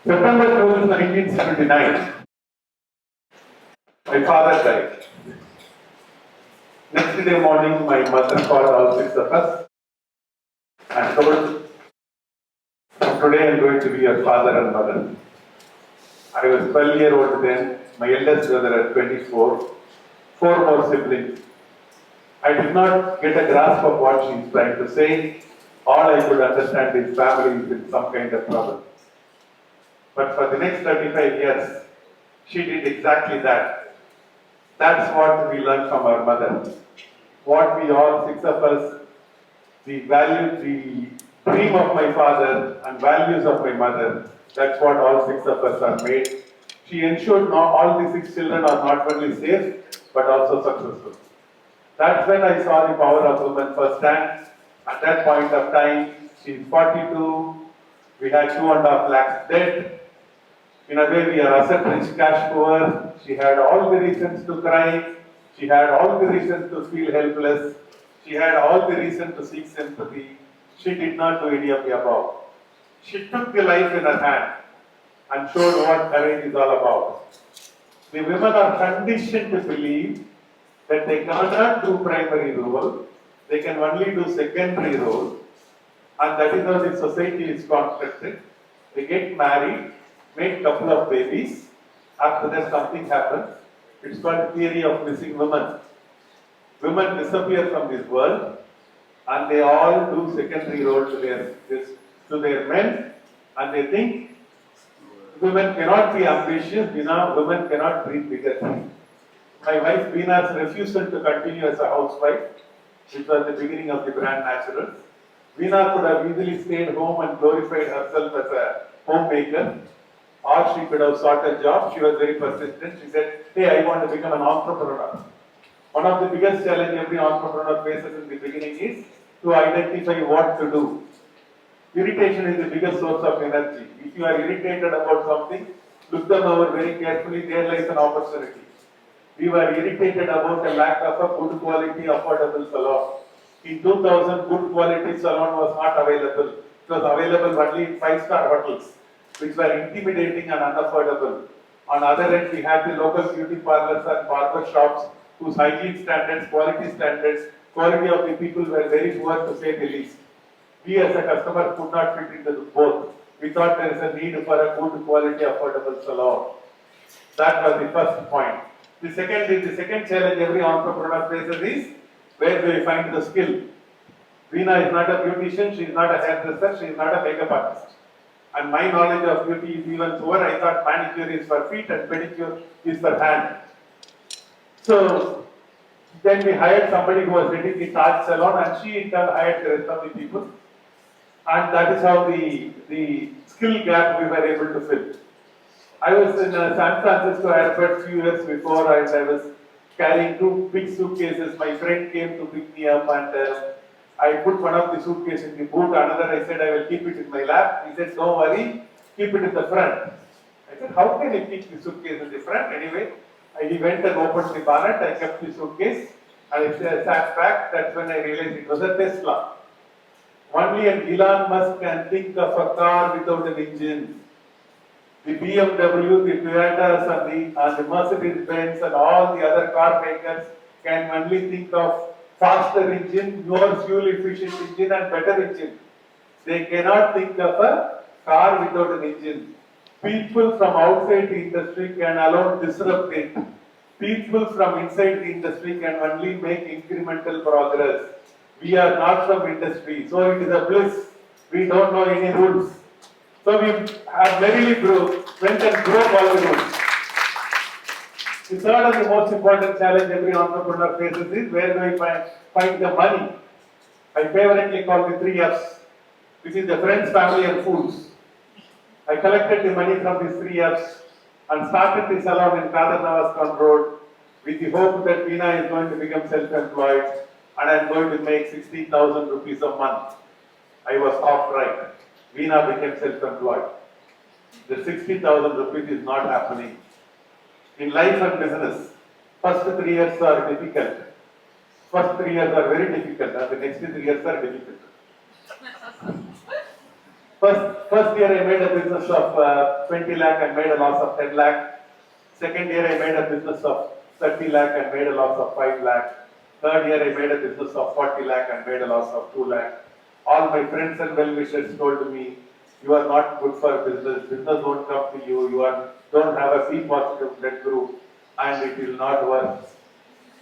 September 12, 1979, my father died. Next day morning, my mother called all six of us and told, from today I'm going to be your father and mother. I was 12-year-old then, my eldest brother at 24, four more siblings. I did not get a grasp of what she is trying to say. All I could understand is family is in some kind of trouble. But for the next 35 years, she did exactly that. That's what we learned from our mother. What we all, six of us, the value, the dream of my father and values of my mother, that's what all six of us are made. She ensured not all the six children are not only safe, but also successful. That's when I saw the power of women firsthand. At that point of time, she's 42, we had 2.5 lakhs debt. In a way, we are asset rich, cash poor. She had all the reasons to cry. She had all the reasons to feel helpless. She had all the reason to seek sympathy. She did not do any of the above. She took the life in her hand and showed what courage is all about. The women are conditioned to believe that they cannot do primary role, they can only do secondary role, and that is how the society is constructed. They get married, make couple of babies, after that something happens. It's called theory of missing women. Women disappear from this world and they all do secondary role to their men, and they think women cannot be ambitious, women cannot dream bigger. My wife Beena's refusal to continue as a housewife, which was the beginning of the brand Naturals. Veena could have easily stayed home and glorified herself as a homemaker, or she could have sought a job. She was very persistent. She said, hey, I want to become an entrepreneur. One of the biggest challenges every entrepreneur faces in the beginning is to identify what to do. Irritation is the biggest source of energy. If you are irritated about something, look them over very carefully, there lies an opportunity. We were irritated about the lack of a good quality affordable salon. In 2000, good quality salon was not available. It was available only in 5-star hotels, which were intimidating and unaffordable. On the other end, we had the local beauty parlors and barber shops whose hygiene standards, quality of the people were very poor to say the least. We as a customer could not fit into both. We thought there is a need for a good quality affordable salon. That was the first point. The second challenge every entrepreneur faces is, where do you find the skill? Veena is not a beautician, she is not a hairdresser, she is not a makeup artist. And my knowledge of beauty is even poor. I thought manicure is for feet and pedicure is for hand. So then we hired somebody who was heading the Taj salon, and she in turn hired the rest of the people. And that is how the skill gap we were able to fill. I was in San Francisco airport a few years before, and I was carrying 2 big suitcases. My friend came to pick me up, and I put one of the suitcases in the boot, another I said I will keep it in my lap. He said, don't worry, keep it in the front. I said, how can I keep the suitcase in the front? Anyway, he went and opened the bonnet, I kept the suitcase, and I sat back. That's when I realized it was a Tesla. Only an Elon Musk can think of a car without an engine. The BMW, the Toyotas, and the Mercedes-Benz and all the other car makers can only think of faster engine, more fuel-efficient engine and better engine. They cannot think of a car without an engine. People from outside the industry can alone disrupt it. People from inside the industry can only make incremental progress. We are not from industry, so it is a bliss. We don't know any rules. So we have merrily went and broke all the rules. The third and the most important challenge every entrepreneur faces is, where do I find the money? I favorably call the 3 F's, which is the friends, family and fools. I collected the money from these 3 F's and started the salon in Kadar Navaskan Road with the hope that Veena is going to become self-employed and I am going to make 16,000 rupees a month. I was off right. Veena became self-employed. The 60,000 rupees is not happening. In life and business, first 3 years are difficult. First 3 years are very difficult, and the next 3 years are difficult. First year I made a business of 20 lakh and made a loss of 10 lakh. Second year I made a business of 30 lakh and made a loss of 5 lakh. Third year I made a business of 40 lakh and made a loss of 2 lakh. All my friends and well-wishers told me, you are not good for business, business won't come to you, don't have a B positive blood group and it will not work.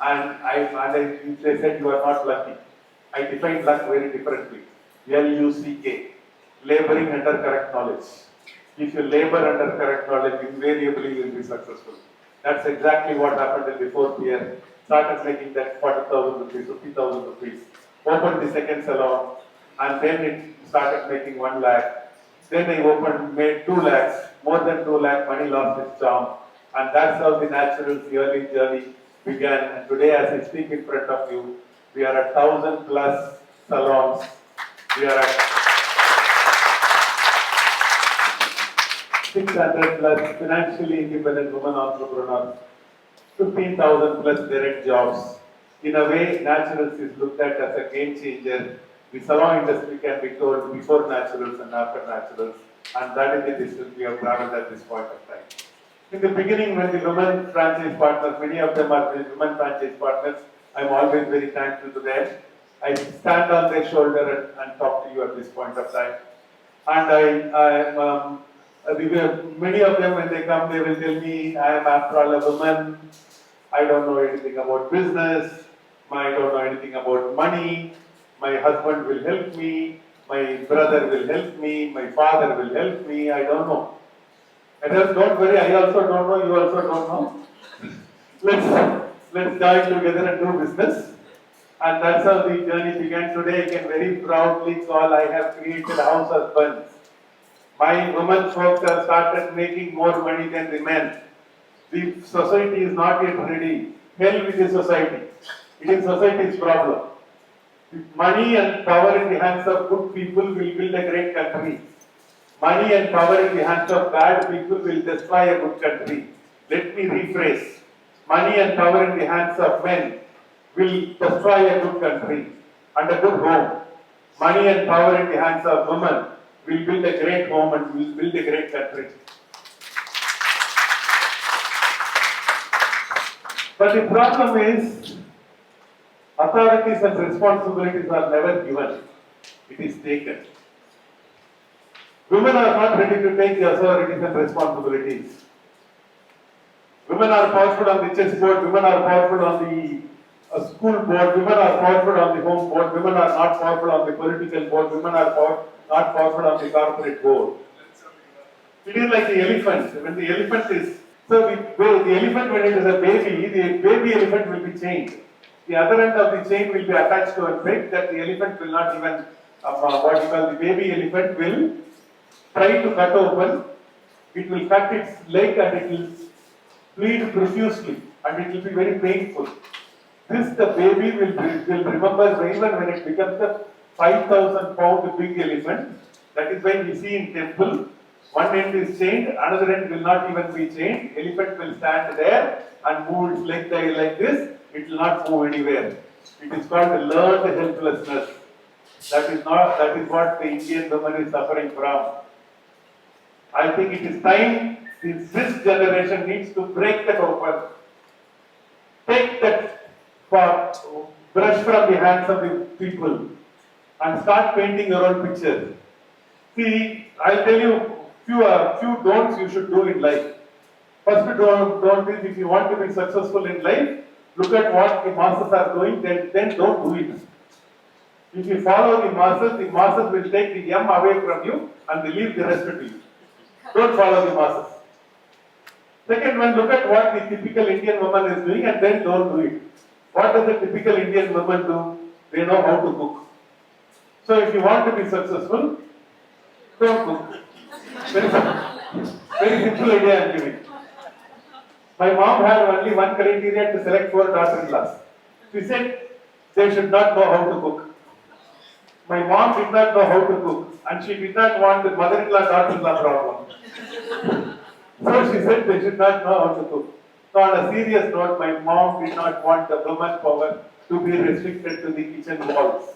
They said you are not lucky. I define luck very differently. L-U-C-K. Laboring under correct knowledge. If you labor under correct knowledge, invariably you will be successful. That's exactly what happened in the fourth year. Started making that 40,000 rupees, 50,000 rupees. Opened the second salon, and then it started making 1 lakh. Then I made 2 lakhs, more than 2 lakh, money lost its charm. And that's how the natural early journey began. And today, as I speak in front of you, we are at 1,000 plus salons. We are at 600 plus financially independent women entrepreneurs, 15,000 plus direct jobs. In a way, naturals is looked at as a game changer. The salon industry can be told before naturals and after naturals, and that is the distance we have traveled at this point of time. In the beginning, when the women franchise partners, many of them are the women franchise partners, I'm always very thankful to them. I stand on their shoulder and talk to you at this point of time. And many of them, when they come, they will tell me, I am after all a woman, I don't know anything about business, I don't know anything about money, my husband will help me, my brother will help me, my father will help me, I don't know. And just don't worry, I also don't know, you also don't know. Let's join together and do business. And that's how the journey began. Today I can very proudly call I have created house husbands. My women folks have started making more money than the men. The society is not yet ready. Hell with the society. It is society's problem. Money and power in the hands of good people will build a great country. Money and power in the hands of bad people will destroy a good country. Let me rephrase. Money and power in the hands of men will destroy a good country and a good home. Money and power in the hands of women will build a great home and will build a great country. But the problem is, authorities and responsibilities are never given. It is taken. Women are not ready to take the authorities and responsibilities. Women are powerful on the chessboard, women are powerful on the school board, women are powerful on the home board, women are not powerful on the political board, women are not powerful on the corporate board. It is like the elephant. When the elephant is, so the elephant, when it is a baby, the baby elephant will be chained. The other end of the chain will be attached to a peg that the elephant will not even, the baby elephant will try to cut open. It will cut its leg and it will bleed profusely and it will be very painful. This the baby will remember even when it becomes a 5,000 pound big elephant. That is why we see in temple, one end is chained, another end will not even be chained. Elephant will stand there and move its leg like this. It will not move anywhere. It is called learned helplessness. That is what the Indian woman is suffering from. I think it is time this generation needs to break that open. Take that brush from the hands of the people and start painting your own picture. See, I'll tell you few don'ts you should do in life. First don't is, if you want to be successful in life, look at what the masses are doing, then don't do it. If you follow the masses will take the M away from you and they leave the rest to you. Don't follow the masses. Second one, look at what the typical Indian woman is doing and then don't do it. What does a typical Indian woman do? They know how to cook. So if you want to be successful, don't cook. Very simple idea I am giving. My mom had only one criteria to select 4 daughters-in-laws. She said they should not know how to cook. My mom did not know how to cook and she did not want the mother-in-law daughter-in-law problem. So she said they should not know how to cook. So on a serious note, my mom did not want the woman power to be restricted to the kitchen walls.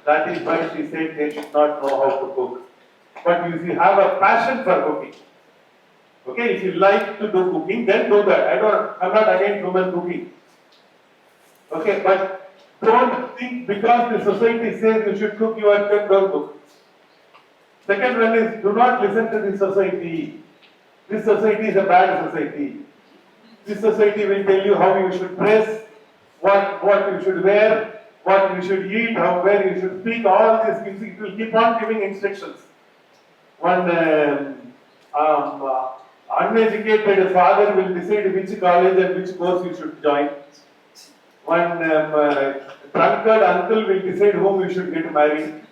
That is why she said they should not know how to cook. But if you have a passion for cooking, okay, if you like to do cooking, then do that. I'm not against women cooking. Okay, but don't think because the society says you should cook, you are don't cook. Second one is do not listen to this society. This society is a bad society. This society will tell you how you should dress, what you should wear, what you should eat, where you should speak, all these things. It will keep on giving instructions. One uneducated father will decide which college and which course you should join. One drunkard uncle will decide whom you should get married.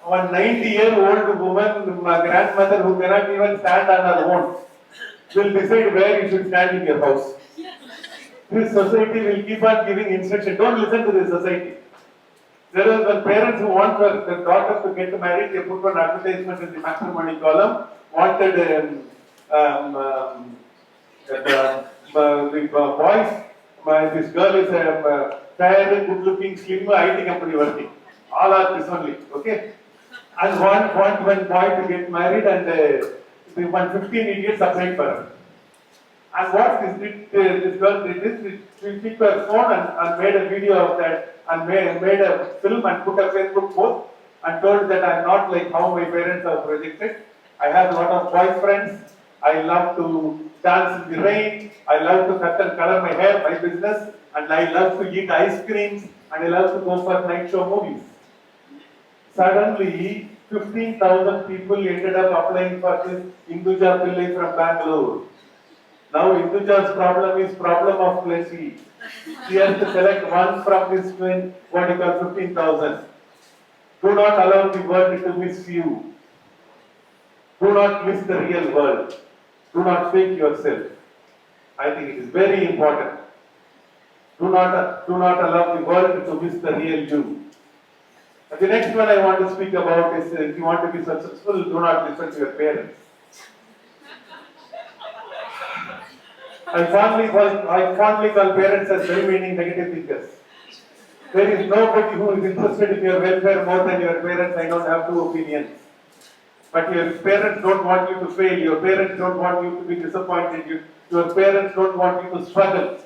One 90-year-old woman, my grandmother who cannot even stand on her own, will decide where you should stand in your house. This society will keep on giving instruction. Don't listen to this society. There are when parents who want their daughters to get married, they put one advertisement in the matrimony column, wanted the boys, this girl is a fair, good-looking, slim, IT company working. All are this only, okay? And want one boy to get married and the 115 idiots applied for her. And what this girl did is, she took her phone and made a video of that and made a film and put a Facebook post and told that I'm not like how my parents are projected. I have a lot of boyfriends. I love to dance in the rain. I love to cut and color my hair, my business. And I love to eat ice creams. And I love to go for night show movies. Suddenly, 15,000 people ended up applying for this Induja Pillai from Bangalore. Now Induja's problem is problem of plenty. She has to select one from this 15,000. Do not allow the world to miss you. Do not miss the real world. Do not fake yourself. I think it is very important. Do not allow the world to miss the real you. And the next one I want to speak about is if you want to be successful, do not listen to your parents. I fondly call parents as well-meaning negative thinkers. There is nobody who is interested in your welfare more than your parents. I don't have two opinions. But your parents don't want you to fail. Your parents don't want you to be disappointed. Your parents don't want you to struggle.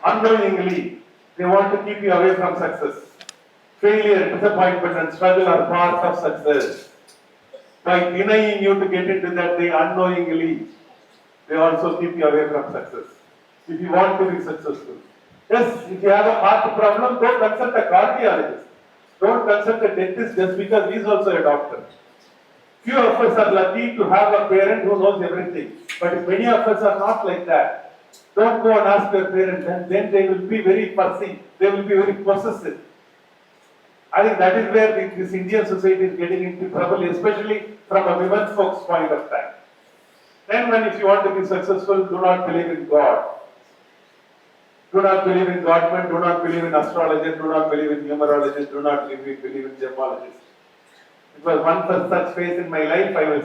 Unknowingly, they want to keep you away from success. Failure, disappointment, and struggle are parts of success. By denying you to get into that, they unknowingly, they also keep you away from success. If you want to be successful. Yes, if you have a heart problem, don't consult a cardiologist. Don't consult a dentist just because he is also a doctor. Few of us are lucky to have a parent who knows everything. But many of us are not like that. Don't go and ask your parents, and then they will be very fussy. They will be very possessive. I think that is where this Indian society is getting into trouble, especially from a women's folks' point of time. Then if you want to be successful, do not believe in God. Do not believe in Godman, do not believe in astrologists, do not believe in numerologists, do not believe in gemmologists. It was one such phase in my life. I was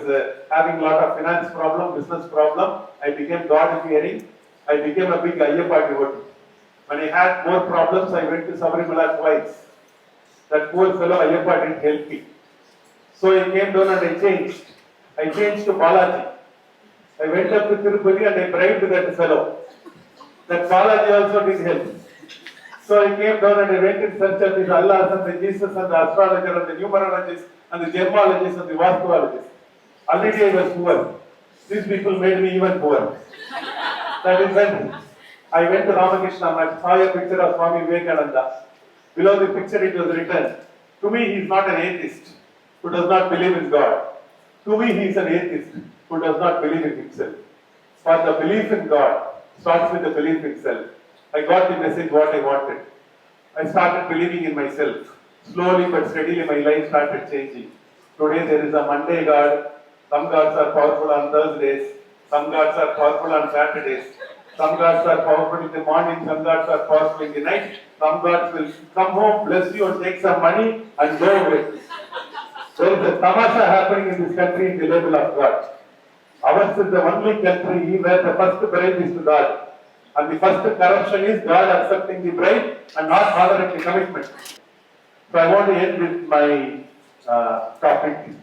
having a lot of finance problem, business problem. I became God-fearing. I became a big Ayyappa devotee. When I had more problems, I went to Sabarimala twice. That poor fellow Ayyappa didn't help me. So I came down and I changed. I changed to Balaji. I went up to Tirupati and I bribed that fellow. That Balaji also didn't help. So I came down and I went in search of these Allahs and the Jesus and the astrologer and the numerologist and the gemmologist and the vastuologist. Already I was poor. These people made me even poor. That is when I went to Ramakrishna and I saw a picture of Swami Vivekananda. Below the picture it was written, to me he is not an atheist who does not believe in God. To me he is an atheist who does not believe in himself. For the belief in God starts with the belief in self. I got the message what I wanted. I started believing in myself. Slowly but steadily my life started changing. Today there is a Monday God. Some gods are powerful on Thursdays. Some gods are powerful on Saturdays. Some gods are powerful in the morning. Some gods are powerful in the night. Some gods will come home, bless you and take some money and go away. There is a tamasha happening in this country in the level of God. Ours is the only country where the first bribe is to God. And the first corruption is God accepting the bribe and not honoring the commitment. So I want to end with my topic.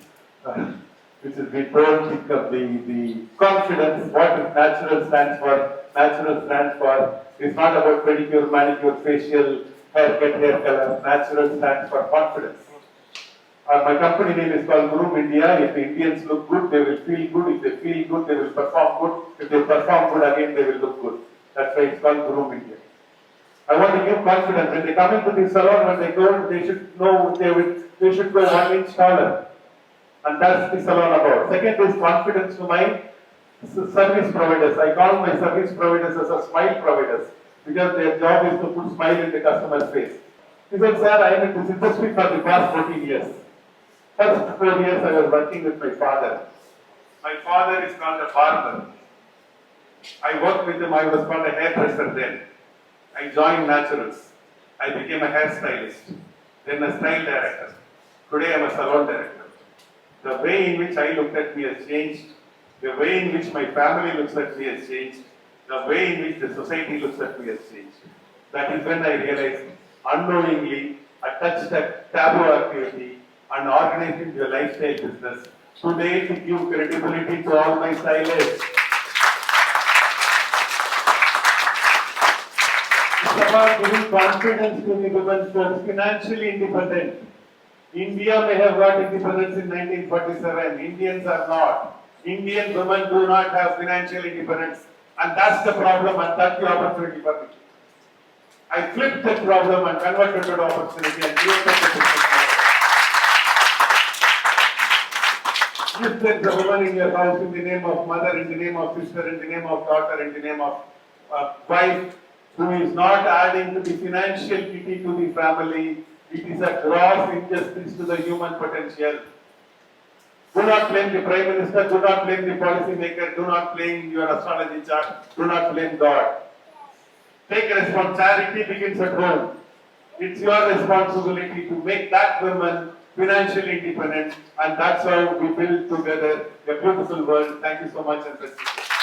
which is we don't think of the confidence, what is natural stands for. Natural stands for, it's not about pedicure, manicure, facial, haircut, hair color. Natural stands for confidence. My company name is called Groom India. If the Indians look good, they will feel good. If they feel good, they will perform good. If they perform good again, they will look good. That's why it's called Groom India. I want to give confidence. When they come into the salon, when they go, they should know they should go 1 inch taller. And that's the salon about. Second is confidence to my service providers. I call my service providers as a smile providers because their job is to put smile in the customer's face. He said, sir, I am in this industry for the past 14 years. First 4 years I was working with my father. My father is called a barber. I worked with him, I was called a hairdresser then. I joined Naturals. I became a hairstylist, then a style director. Today I am a salon director. The way in which I looked at me has changed. The way in which my family looks at me has changed. The way in which the society looks at me has changed. That is when I realized, unknowingly, I touched a taboo activity and organized into a lifestyle business. Today, to give credibility to all my stylists. It's about giving confidence to the women who are financially independent. India may have got independence in 1947. Indians are not. Indian women do not have financial independence. And that's the problem and that's the opportunity for me. I flipped that problem and converted it to opportunity and created the business model. If there is a woman in your house in the name of mother, in the name of sister, in the name of daughter, in the name of wife, who is not adding to the financial kitty to the family, it is a gross injustice to the human potential. Do not blame the Prime Minister, do not blame the policy maker, do not blame your astrology chart, do not blame God. Take responsibility. Charity begins at home. It's your responsibility to make that woman financially independent, and that's how we build together a beautiful world. Thank you so much and bless you.